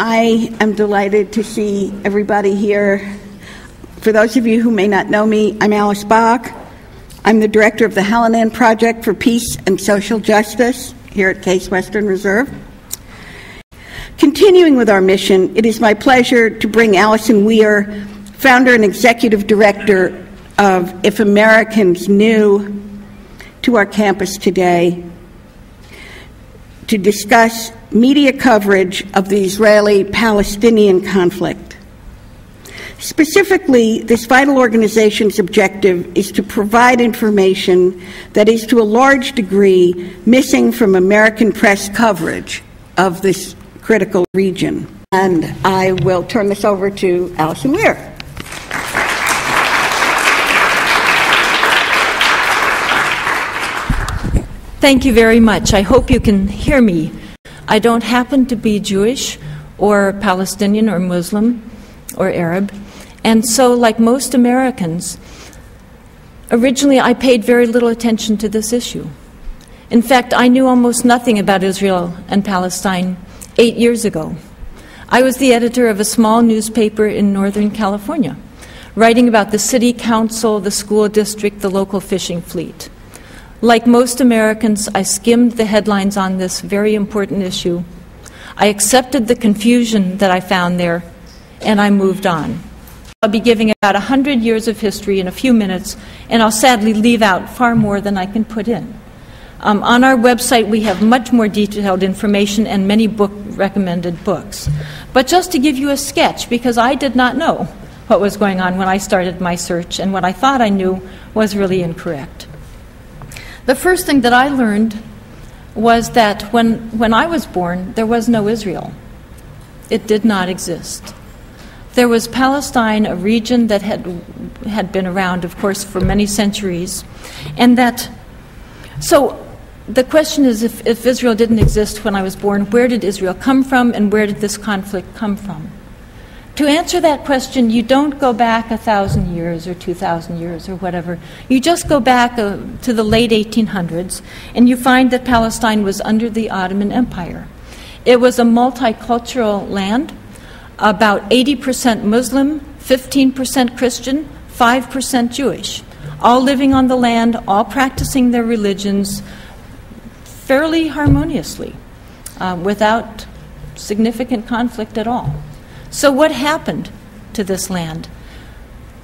I am delighted to see everybody here. For those of you who may not know me, I'm Alice Bach. I'm the director of the Hallinan Project for Peace and Social Justice here at Case Western Reserve. Continuing with our mission, it is my pleasure to bring Alison Weir, founder and executive director of If Americans Knew, to our campus today to discuss media coverage of the Israeli-Palestinian conflict. Specifically, this vital organization's objective is to provide information that is to a large degree missing from American press coverage of this critical region. And I will turn this over to Alison Weir. Thank you very much. I hope you can hear me. I don't happen to be Jewish or Palestinian or Muslim or Arab. And so, like most Americans, originally I paid very little attention to this issue. In fact, I knew almost nothing about Israel and Palestine 8 years ago. I was the editor of a small newspaper in Northern California, writing about the city council, the school district, the local fishing fleet. Like most Americans, I skimmed the headlines on this very important issue. I accepted the confusion that I found there, and I moved on. I'll be giving about 100 years of history in a few minutes, and I'll sadly leave out far more than I can put in. On our website, we have much more detailed information and many recommended books. But just to give you a sketch, because I did not know what was going on when I started my search, and what I thought I knew was really incorrect. The first thing that I learned was that when I was born, there was no Israel. It did not exist. There was Palestine, a region that had been around, of course, for many centuries. So the question is, if Israel didn't exist when I was born, where did Israel come from, and where did this conflict come from? To answer that question, you don't go back 1,000 years or 2,000 years or whatever. You just go back to the late 1800s, and you find that Palestine was under the Ottoman Empire. It was a multicultural land, about 80% Muslim, 15% Christian, 5% Jewish, all living on the land, all practicing their religions fairly harmoniously, without significant conflict at all. So what happened to this land?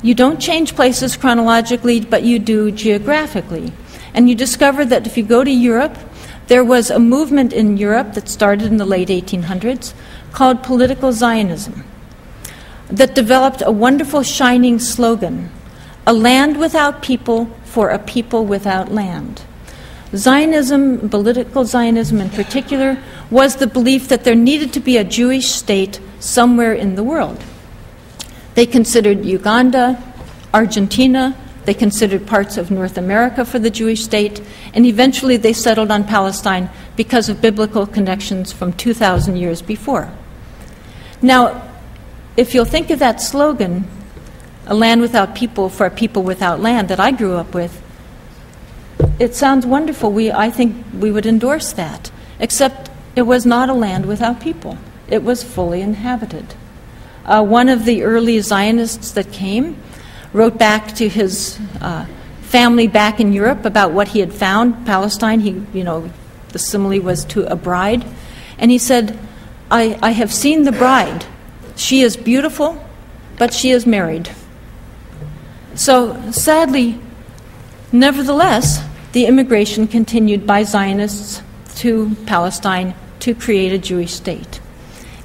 You don't change places chronologically, but you do geographically. And you discover that if you go to Europe, there was a movement in Europe that started in the late 1800s called political Zionism that developed a wonderful shining slogan, a land without people for a people without land. Zionism, political Zionism in particular, was the belief that there needed to be a Jewish state somewhere in the world. They considered Uganda, Argentina, they considered parts of North America for the Jewish state, and eventually they settled on Palestine because of biblical connections from 2,000 years before. Now, if you'll think of that slogan, a land without people for a people without land, that I grew up with, it sounds wonderful. I think we would endorse that, except it was not a land without people. It was fully inhabited. One of the early Zionists that came wrote back to his family back in Europe about what he had found, Palestine. The simile was to a bride. And he said, I have seen the bride. She is beautiful, but she is married. So sadly, nevertheless, the immigration continued by Zionists to Palestine to create a Jewish state.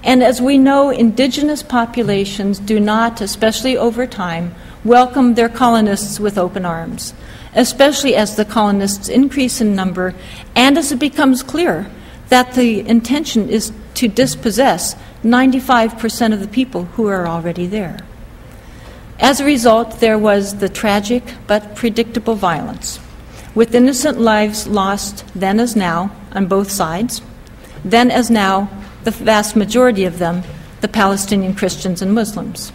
And as we know, indigenous populations do not, especially over time, welcome their colonists with open arms, especially as the colonists increase in number and as it becomes clear that the intention is to dispossess 95% of the people who are already there. As a result, there was the tragic but predictable violence, with innocent lives lost then as now on both sides, then as now the vast majority of them, the Palestinian Christians and Muslims.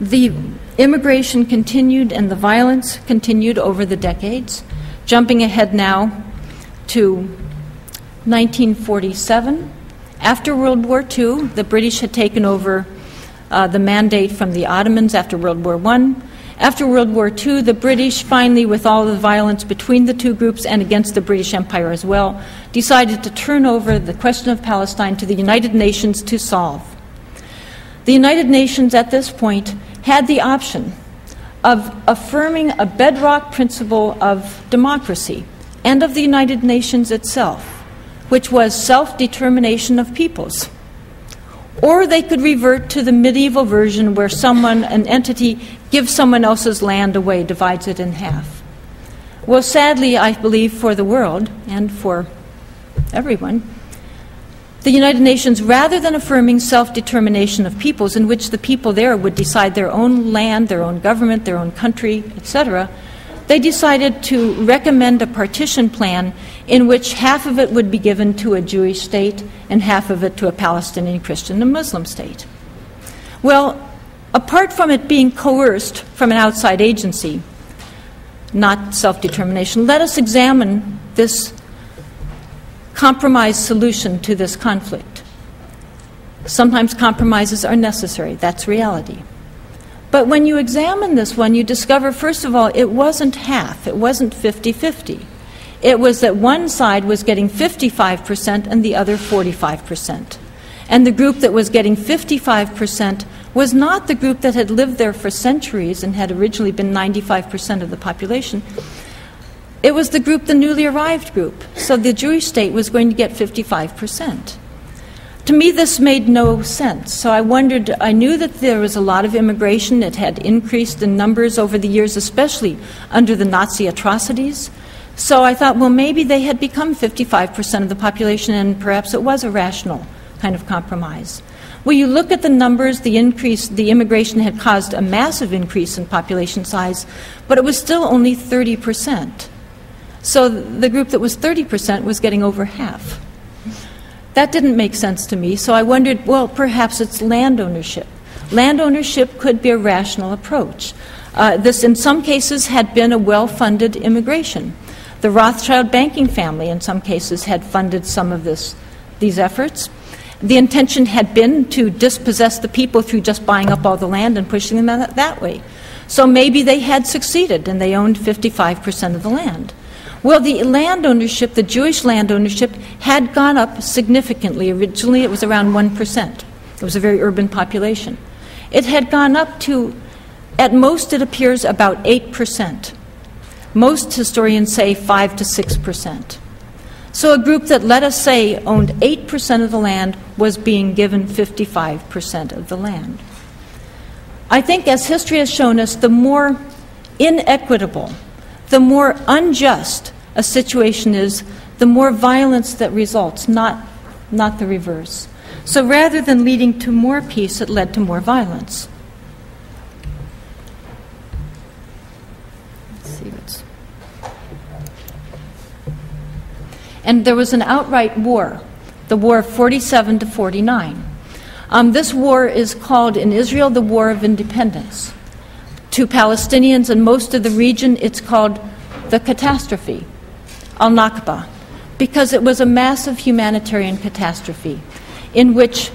The immigration continued and the violence continued over the decades, jumping ahead now to 1947 After World War II, the British had taken over the mandate from the Ottomans after World War I. After World War II, the British finally, with all the violence between the two groups and against the British Empire as well, decided to turn over the question of Palestine to the United Nations to solve. The United Nations at this point had the option of affirming a bedrock principle of democracy and of the United Nations itself, which was self-determination of peoples. Or they could revert to the medieval version where someone, an entity, gives someone else's land away, divides it in half. Well, sadly, I believe for the world and for everyone, the United Nations, rather than affirming self-determination of peoples in which the people there would decide their own land, their own government, their own country, etc., they decided to recommend a partition plan in which half of it would be given to a Jewish state and half of it to a Palestinian, Christian, and Muslim state. Well, apart from it being coerced from an outside agency, not self-determination, let us examine this compromise solution to this conflict. Sometimes compromises are necessary. That's reality. But when you examine this one, you discover, first of all, it wasn't half. It wasn't 50-50. It was that one side was getting 55% and the other 45%. And the group that was getting 55% was not the group that had lived there for centuries and had originally been 95% of the population. It was the group, the newly arrived group. So the Jewish state was going to get 55%. To me, this made no sense. So I wondered, I knew that there was a lot of immigration. It had increased in numbers over the years, especially under the Nazi atrocities. So I thought, well, maybe they had become 55% of the population, and perhaps it was a rational kind of compromise. Well, you look at the numbers, the increase, the immigration had caused a massive increase in population size, but it was still only 30%. So the group that was 30% was getting over half. That didn't make sense to me, so I wondered, well, perhaps it's land ownership. Land ownership could be a rational approach. This, in some cases, had been a well-funded immigration. The Rothschild banking family, in some cases, had funded some of these efforts. The intention had been to dispossess the people through just buying up all the land and pushing them that way. So maybe they had succeeded, and they owned 55% of the land. Well, the land ownership, the Jewish land ownership, had gone up significantly. Originally, it was around 1%. It was a very urban population. It had gone up to, at most, it appears, about 8%. Most historians say 5 to 6%. So a group that, let us say, owned 8% of the land was being given 55% of the land. I think, as history has shown us, the more inequitable, the more unjust a situation is, the more violence that results, not the reverse. So rather than leading to more peace, it led to more violence. And there was an outright war, the War of 47 to 49. This war is called in Israel the War of Independence. To Palestinians and most of the region, it's called the catastrophe, al-Nakba, because it was a massive humanitarian catastrophe in which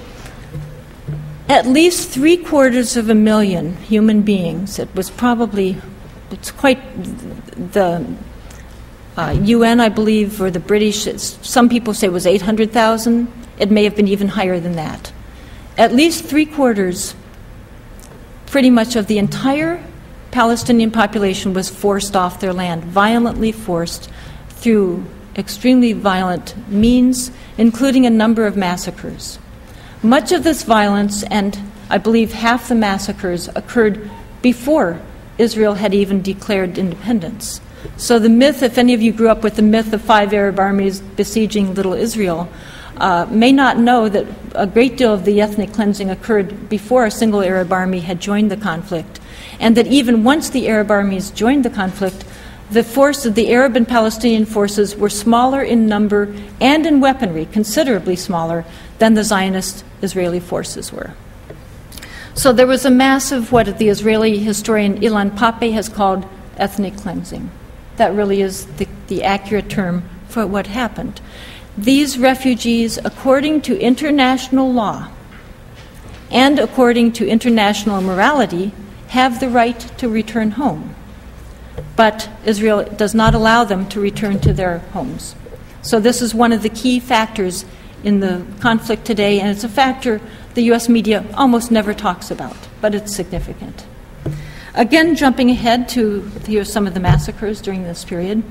at least 750,000 human beings, it's quite the UN, I believe, or the British, some people say it was 800,000. It may have been even higher than that. At least 3/4, pretty much of the entire Palestinian population was forced off their land, violently forced through extremely violent means, including a number of massacres. Much of this violence, and I believe half the massacres, occurred before Israel had even declared independence. So the myth, if any of you grew up with the myth of 5 Arab armies besieging little Israel, may not know that a great deal of the ethnic cleansing occurred before a single Arab army had joined the conflict, and that even once the Arab armies joined the conflict, the force of the Arab and Palestinian forces were smaller in number and in weaponry, considerably smaller than the Zionist Israeli forces were. So there was a massive, what the Israeli historian Ilan Pappé has called ethnic cleansing. That really is the accurate term for what happened. These refugees, according to international law and according to international morality, have the right to return home. But Israel does not allow them to return to their homes. So this is one of the key factors in the conflict today, and it's a factor the U.S. media almost never talks about, but it's significant. Again, jumping ahead to hear some of the massacres during this period.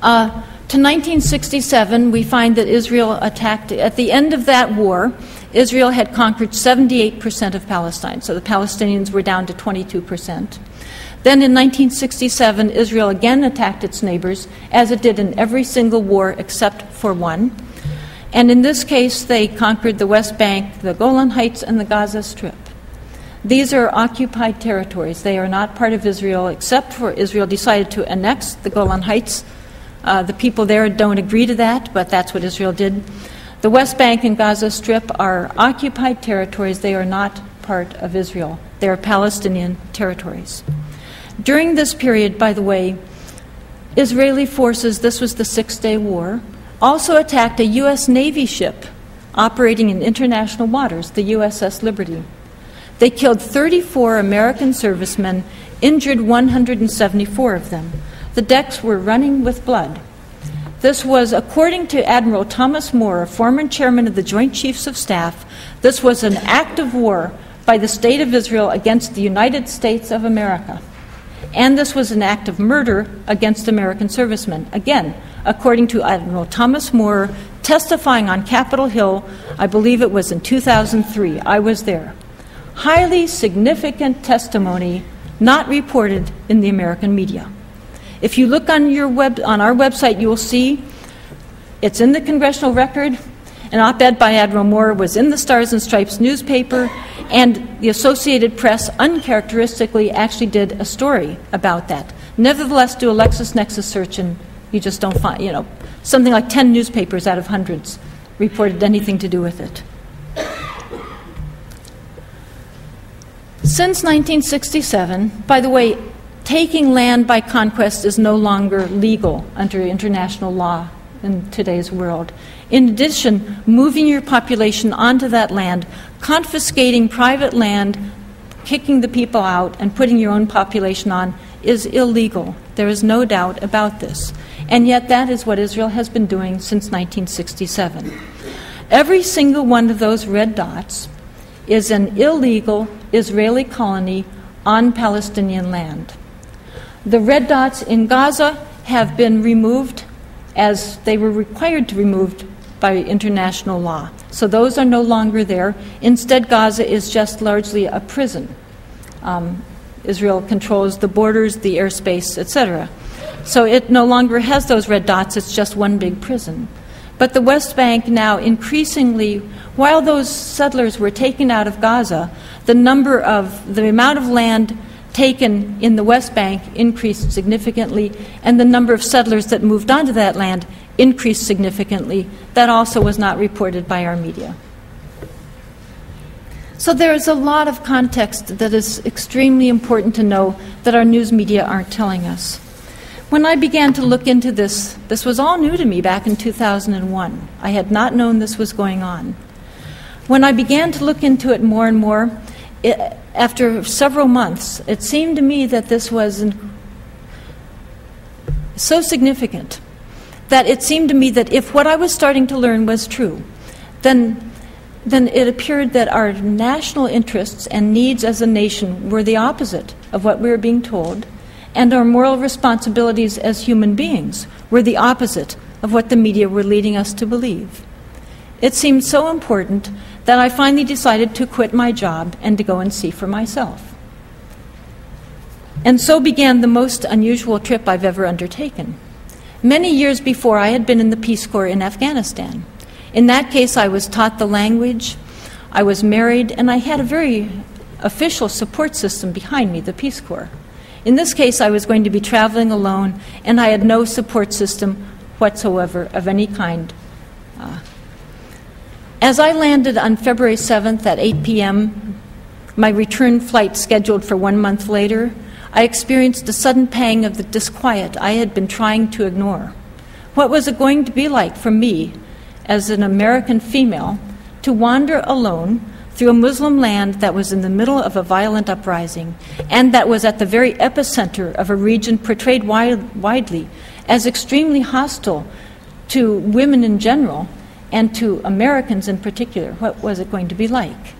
To 1967, we find that Israel attacked, at the end of that war, Israel had conquered 78% of Palestine, so the Palestinians were down to 22%. Then in 1967, Israel again attacked its neighbors, as it did in every single war except for one. And in this case, they conquered the West Bank, the Golan Heights, and the Gaza Strip. These are occupied territories. They are not part of Israel, except for Israel decided to annex the Golan Heights. The people there don't agree to that, but that's what Israel did. The West Bank and Gaza Strip are occupied territories. They are not part of Israel. They are Palestinian territories. During this period, by the way, Israeli forces, this was the Six-Day War, also attacked a U.S. Navy ship operating in international waters, the USS Liberty. They killed 34 American servicemen, injured 174 of them. The decks were running with blood. This was, according to Admiral Thomas Moore, a former chairman of the Joint Chiefs of Staff, this was an act of war by the State of Israel against the United States of America. And this was an act of murder against American servicemen. Again, according to Admiral Thomas Moore, testifying on Capitol Hill, I believe it was in 2003. I was there. Highly significant testimony not reported in the American media. If you look on our website, you will see it's in the Congressional Record. An op-ed by Admiral Moore was in the Stars and Stripes newspaper, and the Associated Press uncharacteristically actually did a story about that. Nevertheless, do a LexisNexis search and you just don't find, something like 10 newspapers out of hundreds reported anything to do with it. Since 1967, by the way, taking land by conquest is no longer legal under international law in today's world. In addition, moving your population onto that land, confiscating private land, kicking the people out, and putting your own population on is illegal. There is no doubt about this. And yet that is what Israel has been doing since 1967. Every single one of those red dots is an illegal Israeli colony on Palestinian land. The red dots in Gaza have been removed as they were required to be removed by international law. So those are no longer there. Instead, Gaza is just largely a prison. Israel controls the borders, the airspace, etc. So it no longer has those red dots. It's just one big prison. But the West Bank now increasingly, while those settlers were taken out of Gaza, the amount of land taken in the West Bank increased significantly, and the number of settlers that moved onto that land increased significantly. That also was not reported by our media. So there is a lot of context that is extremely important to know that our news media aren't telling us. When I began to look into this, this was all new to me back in 2001. I had not known this was going on. When I began to look into it more and more, after several months, it seemed to me that this was so significant that it seemed to me that if what I was starting to learn was true, then it appeared that our national interests and needs as a nation were the opposite of what we were being told, and our moral responsibilities as human beings were the opposite of what the media were leading us to believe. It seemed so important that I finally decided to quit my job and to go and see for myself. And so began the most unusual trip I've ever undertaken. Many years before, I had been in the Peace Corps in Afghanistan. In that case, I was taught the language, I was married, and I had a very official support system behind me, the Peace Corps. In this case, I was going to be traveling alone, and I had no support system whatsoever of any kind. As I landed on February 7th at 8 p.m., my return flight scheduled for 1 month later, I experienced a sudden pang of the disquiet I had been trying to ignore. What was it going to be like for me, as an American female, to wander alone through a Muslim land that was in the middle of a violent uprising and that was at the very epicenter of a region portrayed widely as extremely hostile to women in general and to Americans in particular? What was it going to be like?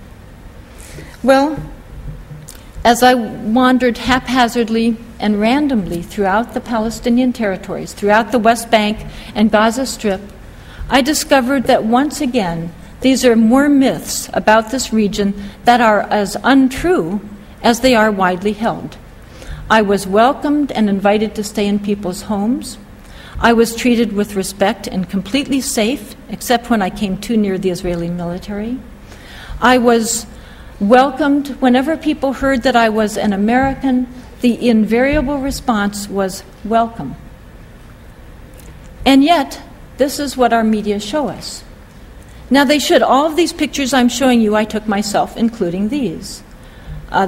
Well, as I wandered haphazardly and randomly throughout the Palestinian territories, throughout the West Bank and Gaza Strip, I discovered that once again, these are more myths about this region that are as untrue as they are widely held. I was welcomed and invited to stay in people's homes. I was treated with respect and completely safe, except when I came too near the Israeli military. I was welcomed whenever people heard that I was an American. The invariable response was welcome. And yet, this is what our media show us. Now, they should. All of these pictures I'm showing you, I took myself, including these.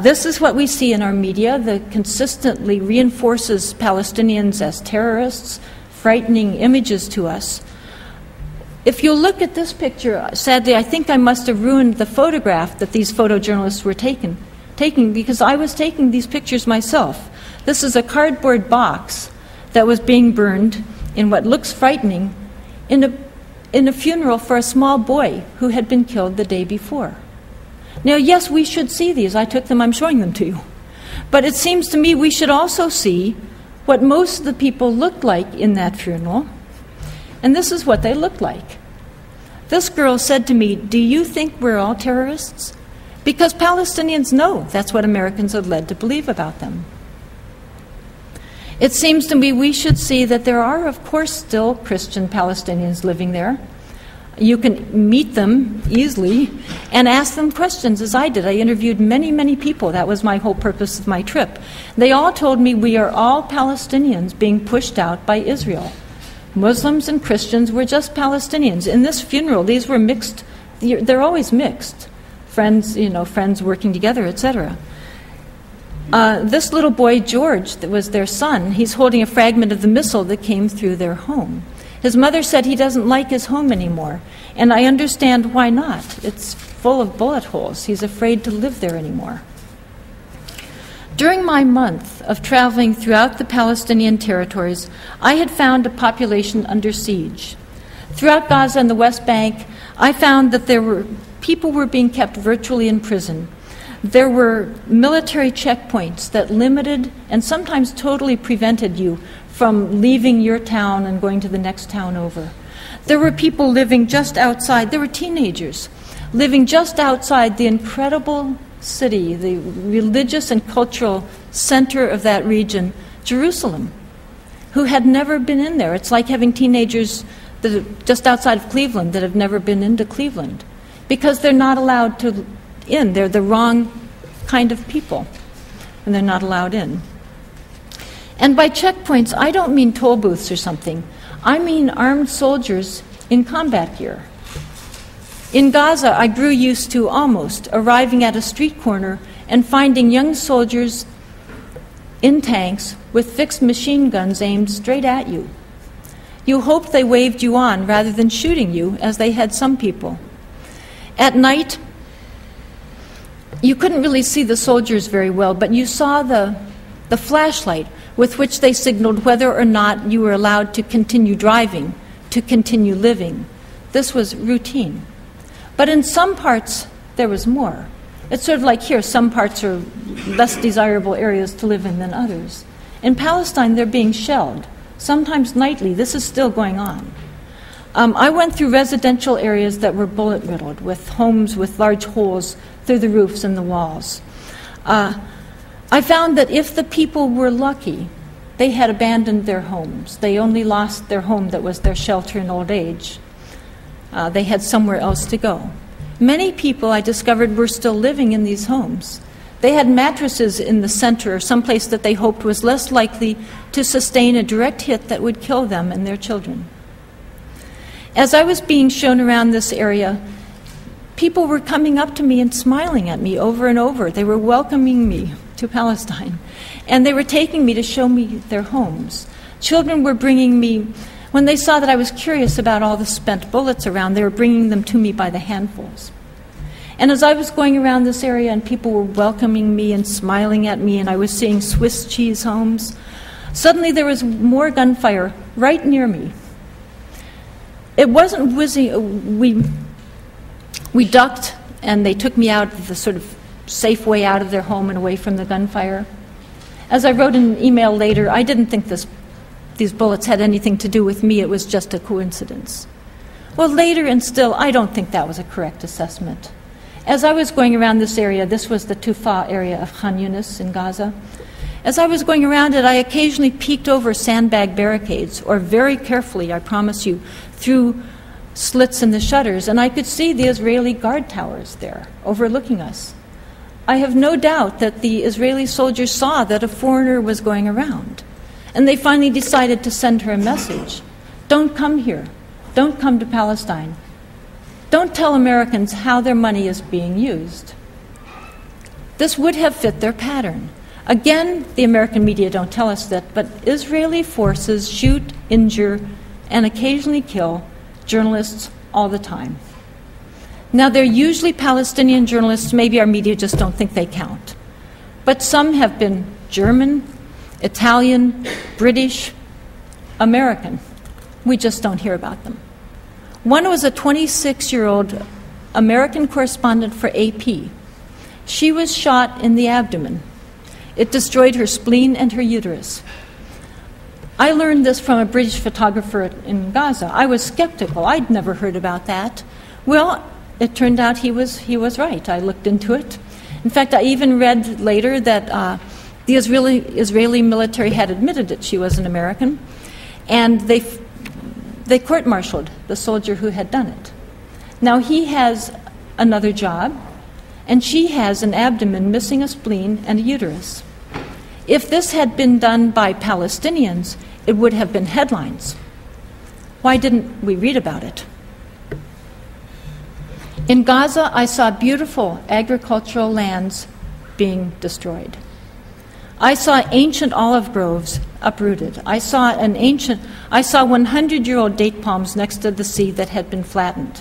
This is what we see in our media that consistently reinforces Palestinians as terrorists, frightening images to us. If you look at this picture, sadly, I think I must have ruined the photograph that these photojournalists were taking because I was taking these pictures myself. This is a cardboard box that was being burned in what looks frightening in a funeral for a small boy who had been killed the day before. Now, yes, we should see these. I took them, I'm showing them to you. But it seems to me we should also see what most of the people looked like in that funeral. And this is what they looked like. This girl said to me, "Do you think we're all terrorists?" Because Palestinians know that's what Americans are led to believe about them. It seems to me we should see that there are, of course, still Christian Palestinians living there. You can meet them easily and ask them questions, as I did. I interviewed many, many people. That was my whole purpose of my trip. They all told me we are all Palestinians being pushed out by Israel. Muslims and Christians were just Palestinians. In this funeral, these were mixed. They're always mixed. Friends, friends working together, etc. This little boy, George, that was their son, he's holding a fragment of the missile that came through their home. His mother said he doesn't like his home anymore, and I understand why not. It's full of bullet holes. He's afraid to live there anymore. During my month of traveling throughout the Palestinian territories, I had found a population under siege. Throughout Gaza and the West Bank, I found that people were being kept virtually in prison. There were military checkpoints that limited and sometimes totally prevented you from leaving your town and going to the next town over. There were people living just outside. There were teenagers living just outside the incredible city, the religious and cultural center of that region, Jerusalem, who had never been in there. It's like having teenagers that are just outside of Cleveland that have never been into Cleveland because they're not allowed in. They're the wrong kind of people, and they're not allowed in. And by checkpoints, I don't mean toll booths or something. I mean armed soldiers in combat gear. In Gaza, I grew used to almost arriving at a street corner and finding young soldiers in tanks with fixed machine guns aimed straight at you. You hoped they waved you on rather than shooting you, as they had some people. At night, you couldn't really see the soldiers very well, but you saw the flashlight with which they signaled whether or not you were allowed to continue driving, to continue living. This was routine. But in some parts, there was more. It's sort of like here, some parts are less desirable areas to live in than others. In Palestine, they're being shelled, sometimes nightly. This is still going on. I went through residential areas that were bullet-riddled, with homes with large holes through the roofs and the walls. I found that if the people were lucky, they had abandoned their homes. They only lost their home that was their shelter in old age. They had somewhere else to go. Many people, I discovered, were still living in these homes. They had mattresses in the center or someplace that they hoped was less likely to sustain a direct hit that would kill them and their children. As I was being shown around this area, people were coming up to me and smiling at me over and over. They were welcoming me to Palestine, and they were taking me to show me their homes. Children were bringing me, When they saw that I was curious about all the spent bullets around, they were bringing them to me by the handfuls. And as I was going around this area and people were welcoming me and smiling at me and I was seeing Swiss cheese homes, suddenly there was more gunfire right near me. It wasn't whizzing. We ducked and they took me out the sort of safe way out of their home and away from the gunfire. As I wrote in an email later, I didn't think these bullets had anything to do with me. It was just a coincidence. Well, later and still, I don't think that was a correct assessment. As I was going around this area, this was the Tufa area of Khan Yunis in Gaza. As I was going around it, I occasionally peeked over sandbag barricades, or very carefully, I promise you, through slits in the shutters, and I could see the Israeli guard towers there, overlooking us. I have no doubt that the Israeli soldiers saw that a foreigner was going around, and they finally decided to send her a message. Don't come here. Don't come to Palestine. Don't tell Americans how their money is being used. This would have fit their pattern. Again, the American media don't tell us that, but Israeli forces shoot, injure, and occasionally kill journalists all the time. Now, they're usually Palestinian journalists. Maybe our media just don't think they count. But some have been German, Italian, British, American. We just don't hear about them. One was a 26-year-old American correspondent for AP. She was shot in the abdomen. It destroyed her spleen and her uterus. I learned this from a British photographer in Gaza. I was skeptical. I'd never heard about that. Well, it turned out he was right. I looked into it. In fact, I even read later that the Israeli military had admitted that she was an American, and they court-martialed the soldier who had done it. Now he has another job, and she has an abdomen missing a spleen and a uterus. If this had been done by Palestinians, it would have been headlines. Why didn't we read about it? In Gaza, I saw beautiful agricultural lands being destroyed. I saw ancient olive groves uprooted. I saw 100-year-old date palms next to the sea that had been flattened.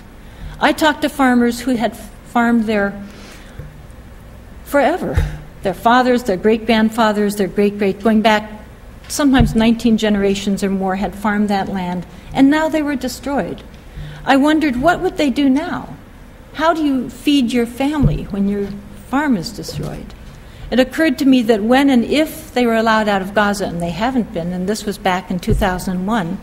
I talked to farmers who had farmed there forever. Their fathers, their great-grandfathers, their great-great, going back sometimes 19 generations or more, had farmed that land, and now they were destroyed. I wondered, what would they do now? How do you feed your family when your farm is destroyed? It occurred to me that when and if they were allowed out of Gaza, and they haven't been, and this was back in 2001,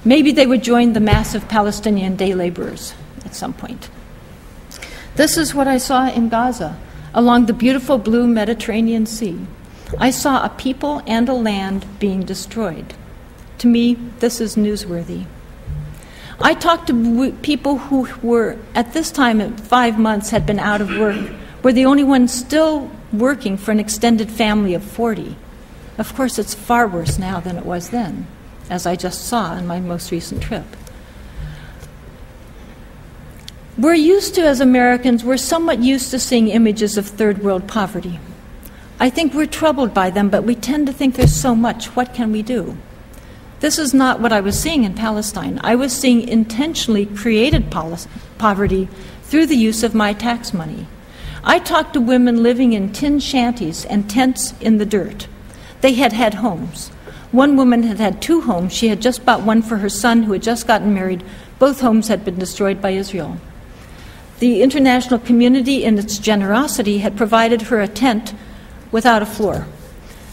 maybe they would join the massive Palestinian day laborers at some point. This is what I saw in Gaza, along the beautiful blue Mediterranean Sea. I saw a people and a land being destroyed. To me, this is newsworthy. I talked to people who were, at this time, at 5 months, had been out of work, were the only ones still working for an extended family of 40. Of course, it's far worse now than it was then, as I just saw on my most recent trip. We're used to, as Americans, we're somewhat used to seeing images of third world poverty. I think we're troubled by them, but we tend to think there's so much. What can we do? This is not what I was seeing in Palestine. I was seeing intentionally created poverty through the use of my tax money. I talked to women living in tin shanties and tents in the dirt. They had had homes. One woman had had 2 homes. She had just bought one for her son who had just gotten married. Both homes had been destroyed by Israel. The international community, in its generosity, had provided her a tent without a floor.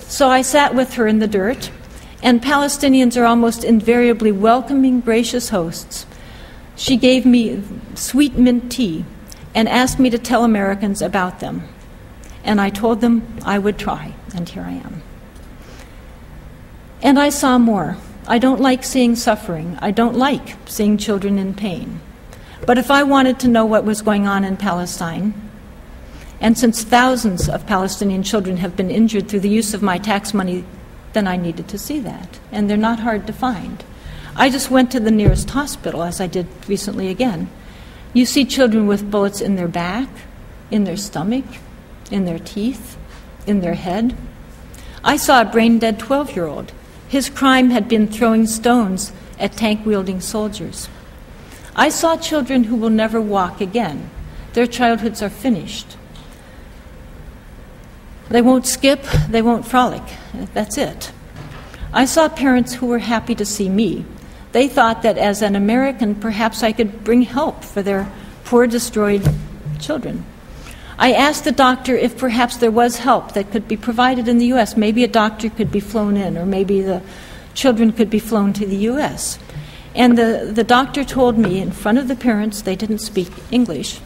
So I sat with her in the dirt, and Palestinians are almost invariably welcoming, gracious hosts. She gave me sweet mint tea and asked me to tell Americans about them. And I told them I would try, and here I am. And I saw more. I don't like seeing suffering. I don't like seeing children in pain. But if I wanted to know what was going on in Palestine, and since thousands of Palestinian children have been injured through the use of my tax money, then I needed to see that. And they're not hard to find. I just went to the nearest hospital, as I did recently again. You see children with bullets in their back, in their stomach, in their teeth, in their head. I saw a brain-dead 12-year-old. His crime had been throwing stones at tank-wielding soldiers. I saw children who will never walk again. Their childhoods are finished. They won't skip, they won't frolic. That's it. I saw parents who were happy to see me. They thought that as an American, perhaps I could bring help for their poor, destroyed children. I asked the doctor if perhaps there was help that could be provided in the U.S. Maybe a doctor could be flown in, or maybe the children could be flown to the U.S. And the doctor told me in front of the parents, they didn't speak English,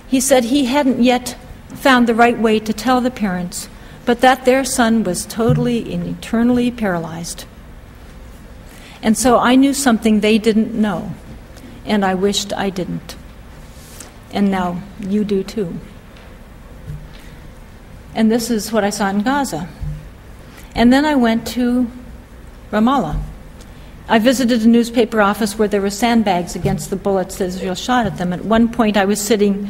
he said he hadn't yet found the right way to tell the parents, but that their son was totally and eternally paralyzed. And so I knew something they didn't know, and I wished I didn't. And now you do too. And this is what I saw in Gaza. And then I went to Ramallah. I visited a newspaper office where there were sandbags against the bullets that Israel shot at them. At one point I was sitting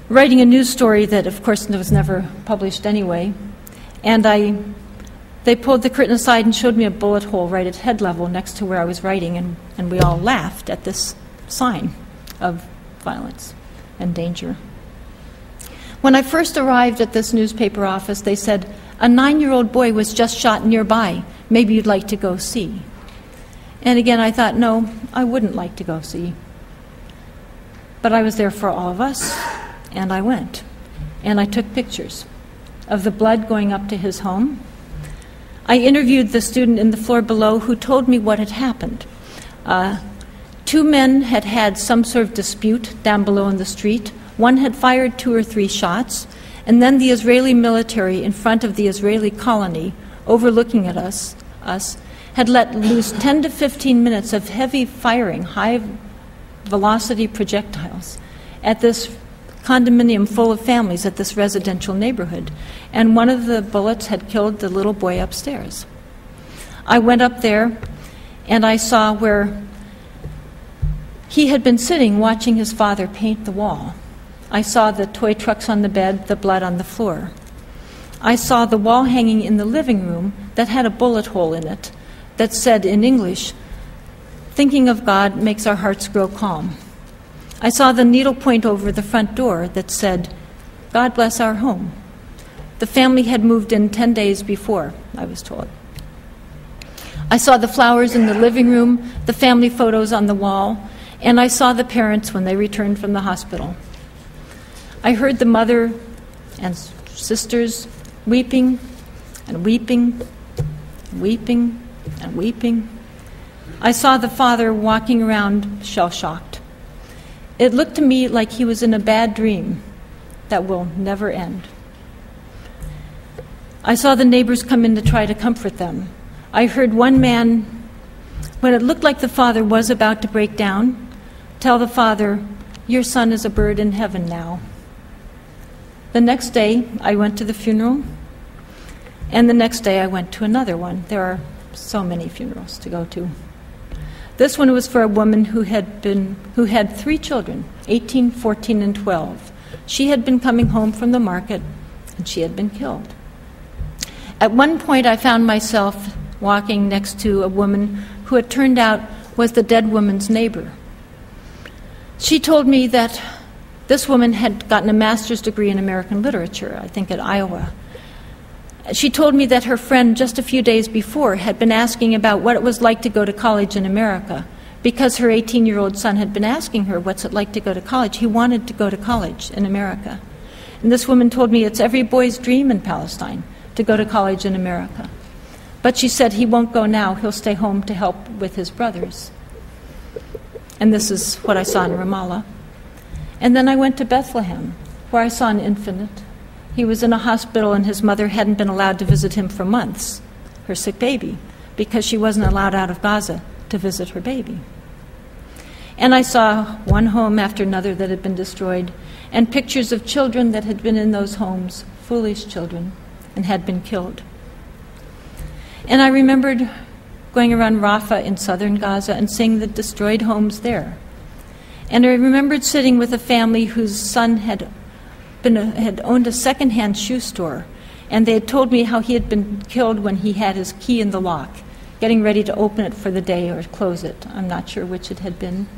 writing a news story that, of course, was never published anyway, and they pulled the curtain aside and showed me a bullet hole right at head level next to where I was writing, and we all laughed at this sign of violence and danger. When I first arrived at this newspaper office, they said, "A 9-year-old boy was just shot nearby. Maybe you'd like to go see." And again, I thought, no, I wouldn't like to go see. But I was there for all of us, and I went. And I took pictures of the blood going up to his home. I interviewed the student in the floor below who told me what had happened. 2 men had had some sort of dispute down below in the street. One had fired 2 or 3 shots, and then the Israeli military in front of the Israeli colony, overlooking at us, had let loose 10 to 15 minutes of heavy firing, high-velocity projectiles at this condominium full of families at this residential neighborhood. And one of the bullets had killed the little boy upstairs. I went up there, and I saw where he had been sitting watching his father paint the wall. I saw the toy trucks on the bed, the blood on the floor. I saw the wall hanging in the living room that had a bullet hole in it that said in English, "Thinking of God makes our hearts grow calm." I saw the needlepoint over the front door that said, "God bless our home." The family had moved in 10 days before, I was told. I saw the flowers in the living room, the family photos on the wall, and I saw the parents when they returned from the hospital. I heard the mother and sisters weeping and weeping, weeping and weeping. I saw the father walking around shell-shocked. It looked to me like he was in a bad dream that will never end. I saw the neighbors come in to try to comfort them. I heard one man, when it looked like the father was about to break down, tell the father, "Your son is a bird in heaven now." The next day, I went to the funeral, and the next day I went to another one. There are so many funerals to go to. This one was for a woman who had 3 children, 18, 14, and 12. She had been coming home from the market, and she had been killed. At one point, I found myself walking next to a woman who it turned out was the dead woman's neighbor. She told me that this woman had gotten a master's degree in American literature, I think at Iowa. She told me that her friend just a few days before had been asking about what it was like to go to college in America because her 18-year-old son had been asking her, "What's it like to go to college?" He wanted to go to college in America. And this woman told me it's every boy's dream in Palestine to go to college in America. But she said he won't go now, he'll stay home to help with his brothers. And this is what I saw in Ramallah. And then I went to Bethlehem, where I saw an infant. He was in a hospital and his mother hadn't been allowed to visit him for months, her sick baby, because she wasn't allowed out of Gaza to visit her baby. And I saw one home after another that had been destroyed, and pictures of children that had been in those homes, foolish children, and had been killed. And I remembered going around Rafah in southern Gaza and seeing the destroyed homes there. And I remembered sitting with a family whose son had owned a second-hand shoe store, and they had told me how he had been killed when he had his key in the lock. getting ready to open it for the day or close it. I'm not sure which it had been.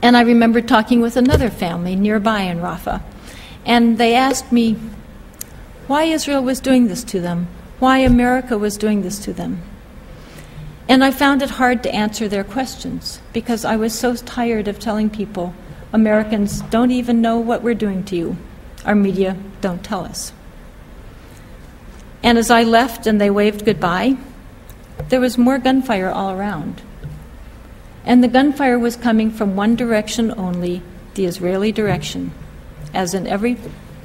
And I remember talking with another family nearby in Rafah, and they asked me why Israel was doing this to them, why America was doing this to them. And I found it hard to answer their questions because I was so tired of telling people, Americans don't even know what we're doing to you. Our media don't tell us. And as I left and they waved goodbye, there was more gunfire all around. And the gunfire was coming from one direction only, the Israeli direction, as in every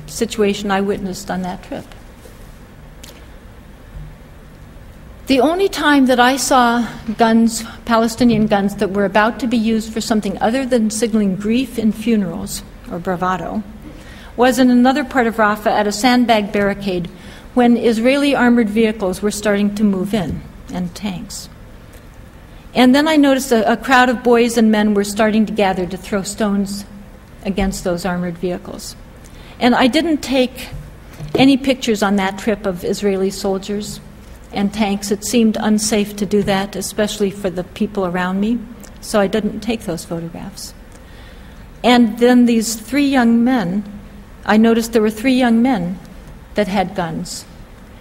situation I witnessed on that trip. The only time that I saw guns, Palestinian guns, that were about to be used for something other than signaling grief in funerals, or bravado, was in another part of Rafah at a sandbag barricade when Israeli armored vehicles were starting to move in, and tanks. And then I noticed a crowd of boys and men were starting to gather to throw stones against those armored vehicles. And I didn't take any pictures on that trip of Israeli soldiers and tanks. It seemed unsafe to do that, especially for the people around me, so I didn't take those photographs. And then these three young men, I noticed there were three young men that had guns,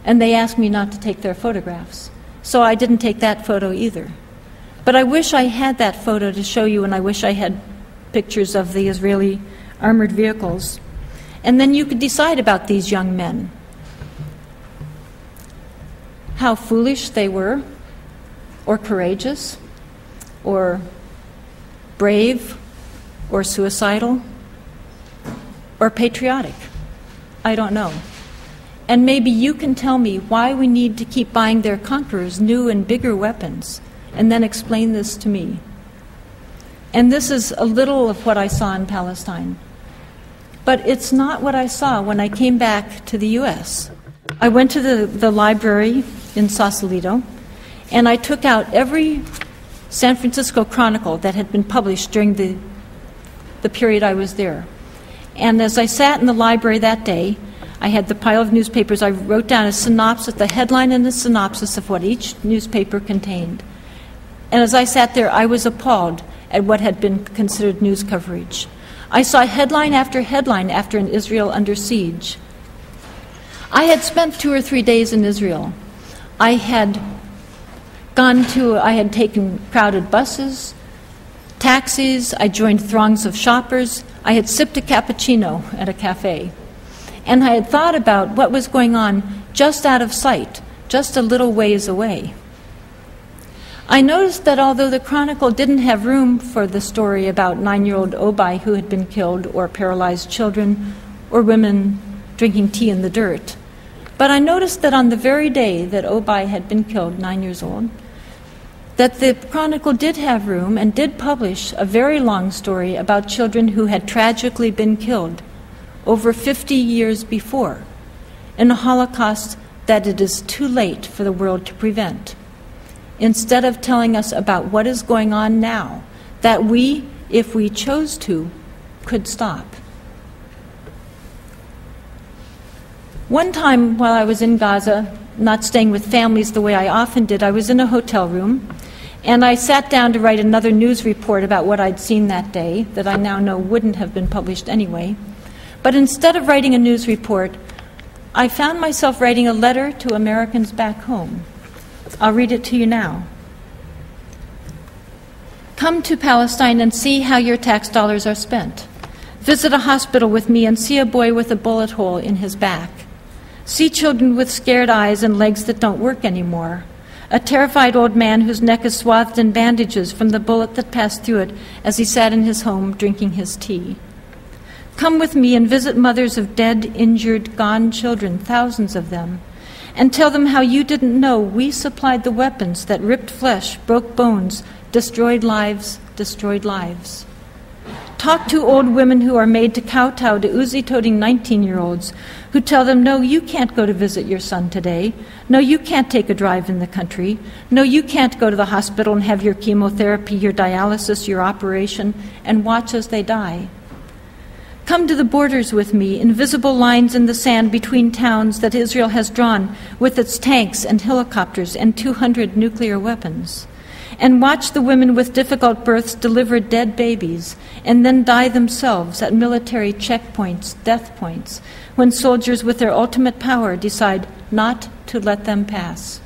and they asked me not to take their photographs. So I didn't take that photo either. But I wish I had that photo to show you, and I wish I had pictures of the Israeli armored vehicles. And then you could decide about these young men, how foolish they were, or courageous, or brave, or suicidal, or patriotic. I don't know. And maybe you can tell me why we need to keep buying their conquerors new and bigger weapons, and then explain this to me. And this is a little of what I saw in Palestine. But it's not what I saw when I came back to the U.S. I went to the library in Sausalito, and I took out every San Francisco Chronicle that had been published during the period I was there. And as I sat in the library that day, I had the pile of newspapers. I wrote down a synopsis, the headline and the synopsis of what each newspaper contained. And as I sat there, I was appalled at what had been considered news coverage. I saw headline after an Israel under siege. I had spent 2 or 3 days in Israel. I had taken crowded buses, taxis, I joined throngs of shoppers, I had sipped a cappuccino at a cafe. And I had thought about what was going on just out of sight, just a little ways away. I noticed that although the Chronicle didn't have room for the story about 9-year-old Obai who had been killed, or paralyzed children, or women drinking tea in the dirt, but I noticed that on the very day that Obai had been killed, 9 years old, that the Chronicle did have room and did publish a very long story about children who had tragically been killed over 50 years before, in a Holocaust that it is too late for the world to prevent, instead of telling us about what is going on now, that we, if we chose to, could stop. One time while I was in Gaza, not staying with families the way I often did, I was in a hotel room, and I sat down to write another news report about what I'd seen that day, that I now know wouldn't have been published anyway. But instead of writing a news report, I found myself writing a letter to Americans back home. I'll read it to you now. Come to Palestine and see how your tax dollars are spent. Visit a hospital with me and see a boy with a bullet hole in his back. See children with scared eyes and legs that don't work anymore. A terrified old man whose neck is swathed in bandages from the bullet that passed through it as he sat in his home drinking his tea. Come with me and visit mothers of dead, injured, gone children, thousands of them, and tell them how you didn't know we supplied the weapons that ripped flesh, broke bones, destroyed lives, destroyed lives. Talk to old women who are made to kowtow to Uzi-toting 19-year-olds who tell them, no, you can't go to visit your son today. No, you can't take a drive in the country. No, you can't go to the hospital and have your chemotherapy, your dialysis, your operation, and watch as they die. Come to the borders with me, invisible lines in the sand between towns that Israel has drawn with its tanks and helicopters and 200 nuclear weapons. And watch the women with difficult births deliver dead babies and then die themselves at military checkpoints, death points, when soldiers with their ultimate power decide not to let them pass.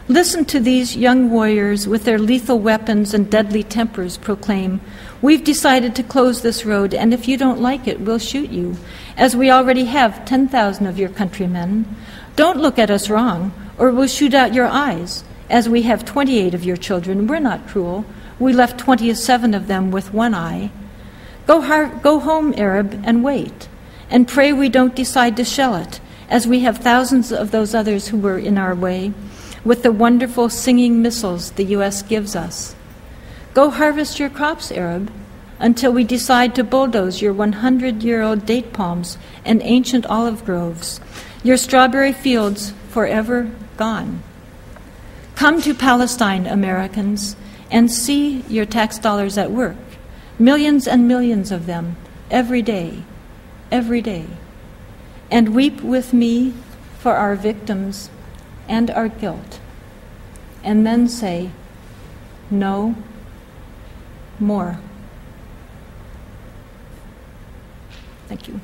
Listen to these young warriors with their lethal weapons and deadly tempers proclaim, "We've decided to close this road, and if you don't like it, we'll shoot you, as we already have 10,000 of your countrymen. Don't look at us wrong, or we'll shoot out your eyes, as we have 28 of your children. We're not cruel. We left 27 of them with one eye. Go home, Arab, and wait, and pray we don't decide to shell it, as we have thousands of those others who were in our way, with the wonderful singing missiles the U.S. gives us. Go harvest your crops, Arab, until we decide to bulldoze your 100-year-old date palms and ancient olive groves, your strawberry fields forever gone. Come to Palestine, Americans, and see your tax dollars at work, millions and millions of them, every day, and weep with me for our victims and our guilt, and then say, no more. Thank you.